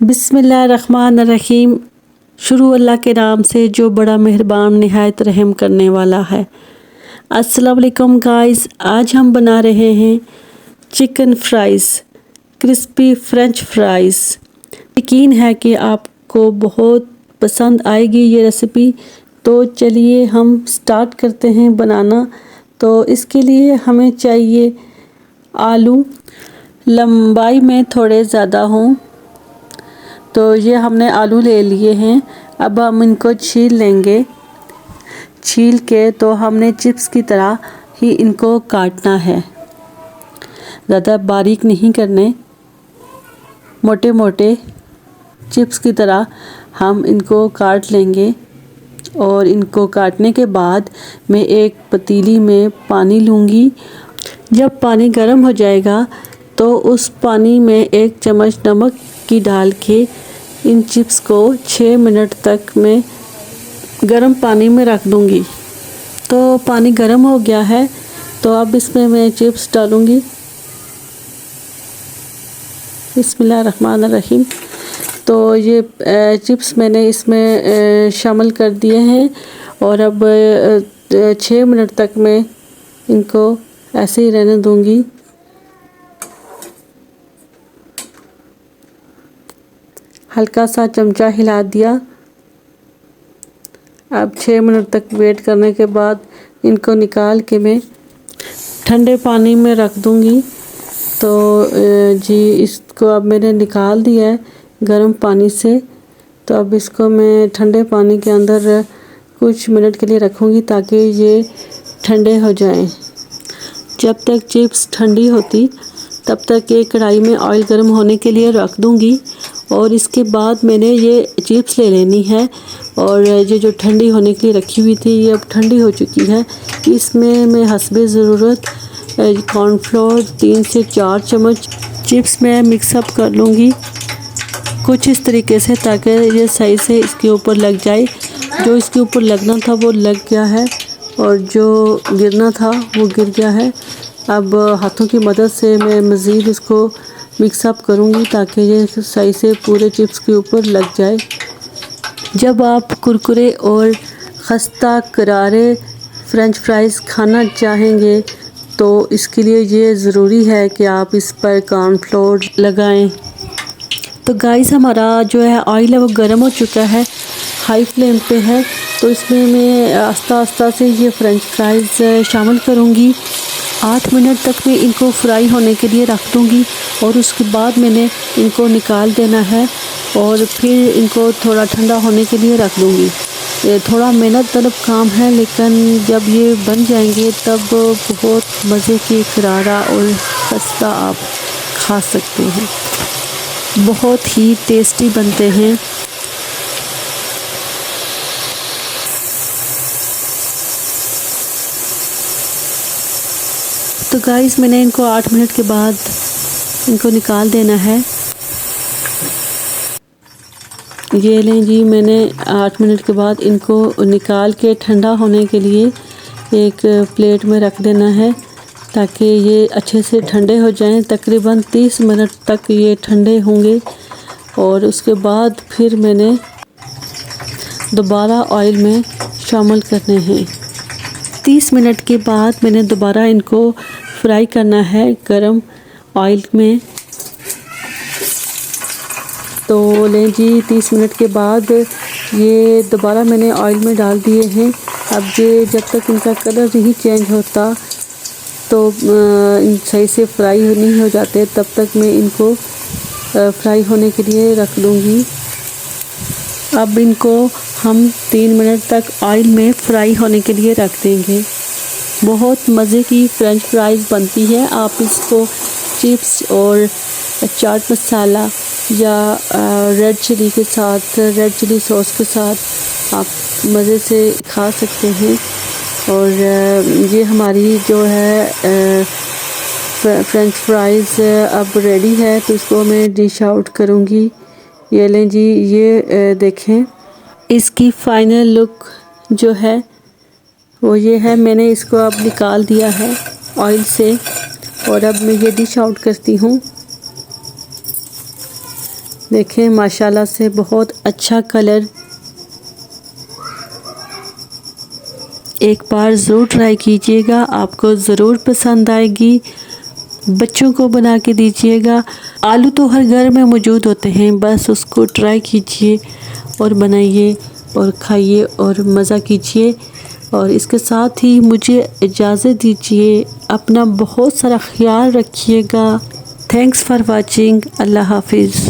बिस्मिल्लाहिर्रहमानिर्रहीम। शुरू अल्लाह के नाम से जो बड़ा मेहरबान निहायत रहम करने वाला है। अस्सलाम वालेकुम गाइस, आज हम बना रहे हैं chicken fries, crispy French fries. यकीन है कि आपको बहुत पसंद आएगी ये रेसिपी। तो चलिए हम स्टार्ट करते हैं बनाना। तो इसके लिए हमें चाहिए आलू, लंबाई में थोड़े ज़्यादा हों। तो ये हमने आलू ले लिए हैं। अब हम इनको छील लेंगे। छील के तो हमने चिप्स की तरह ही इनको काटना है, ज़्यादा बारीक नहीं करने, मोटे मोटे चिप्स की तरह हम इनको काट लेंगे। और इनको काटने के बाद मैं एक पतीली में पानी लूँगी। जब पानी गर्म हो जाएगा तो उस पानी में 1 चम्मच नमक की डाल के इन चिप्स को 6 मिनट तक मैं गर्म पानी में रख दूँगी। तो पानी गर्म हो गया है, तो अब इसमें मैं चिप्स डालूँगी। बिस्मिल्लाहिर्रहमानिर्रहीम। तो ये चिप्स मैंने इसमें शामिल कर दिए हैं। और अब 6 मिनट तक मैं इनको ऐसे ही रहने दूँगी। हल्का सा चमचा हिला दिया। अब 6 मिनट तक वेट करने के बाद इनको निकाल के मैं ठंडे पानी में रख दूँगी। तो जी इसको अब मैंने निकाल दिया है गर्म पानी से। तो अब इसको मैं ठंडे पानी के अंदर कुछ मिनट के लिए रखूँगी ताकि ये ठंडे हो जाएं। जब तक चिप्स ठंडी होती तब तक एक कढ़ाई में ऑयल गर्म होने के लिए रख दूँगी। और इसके बाद मैंने ये चिप्स ले लेनी है। और ये जो ठंडी होने के लिए रखी हुई थी ये अब ठंडी हो चुकी है। इसमें मैं हस्बे ज़रूरत कॉर्नफ्लोर 3 से 4 चम्मच चिप्स में मिक्सअप कर लूँगी कुछ इस तरीके से, ताकि ये सही से इसके ऊपर लग जाए। जो इसके ऊपर लगना था वो लग गया है और जो गिरना था वो गिर गया है। अब हाथों की मदद से मैं मज़ीद इसको मिक्सअप करूँगी ताकि ये सही से पूरे चिप्स के ऊपर लग जाए। जब आप कुरकुरे और खस्ता करारे फ्रेंच फ्राइज़ खाना चाहेंगे तो इसके लिए ये ज़रूरी है कि आप इस पर कॉर्नफ्लोर लगाएं। तो गाइस हमारा जो है ऑयल है वो गर्म हो चुका है, हाई फ्लेम पे है। तो इसमें मैं आस्ता आस्ता से ये फ्रेंच फ्राइज़ शामिल करूँगी। 8 मिनट तक मैं इनको फ्राई होने के लिए रख दूँगी और उसके बाद मैंने इनको निकाल देना है और फिर इनको थोड़ा ठंडा होने के लिए रख दूँगी। ये थोड़ा मेहनत तलब काम है, लेकिन जब ये बन जाएंगे तब बहुत मज़े की करारा और खस्ता आप खा सकते हैं। बहुत ही टेस्टी बनते हैं। तो गाइस मैंने इनको 8 मिनट के बाद इनको निकाल देना है। ये लें जी, मैंने 8 मिनट के बाद इनको निकाल के ठंडा होने के लिए एक प्लेट में रख देना है ताकि ये अच्छे से ठंडे हो जाएं। तकरीबन 30 मिनट तक ये ठंडे होंगे और उसके बाद फिर मैंने दोबारा ऑयल में शामिल करने हैं। 30 मिनट के बाद मैंने दोबारा इनको फ्राई करना है गरम ऑयल में। तो लें जी, 30 मिनट के बाद ये दोबारा मैंने ऑयल में डाल दिए हैं। अब ये जब तक इनका कलर नहीं चेंज होता तो सही से फ्राई नहीं हो जाते, तब तक मैं इनको फ्राई होने के लिए रख दूँगी। अब इनको हम 3 मिनट तक ऑयल में फ्राई होने के लिए रख देंगे। बहुत मज़े की फ्रेंच फ्राइज़ बनती है। आप इसको चिप्स और चाट मसाला या रेड चिली के साथ, रेड चिली सॉस के साथ आप मज़े से खा सकते हैं। और ये हमारी जो है फ्रेंच फ्राइज़ अब रेडी है, तो इसको मैं डिश आउट करूँगी। ये लें जी, ये देखें इसकी फ़ाइनल लुक जो है वो ये है। मैंने इसको अब निकाल दिया है ऑयल से और अब मैं ये डिश आउट करती हूँ। देखें माशाल्लाह से बहुत अच्छा कलर। एक बार ज़रूर ट्राई कीजिएगा, आपको ज़रूर पसंद आएगी। बच्चों को बना के दीजिएगा। आलू तो हर घर में मौजूद होते हैं, बस उसको ट्राई कीजिए और बनाइए और खाइए और मज़ा कीजिए। और इसके साथ ही मुझे इजाज़त दीजिए। अपना बहुत सारा ख्याल रखिएगा। Thanks for watching. अल्लाह हाफिज़।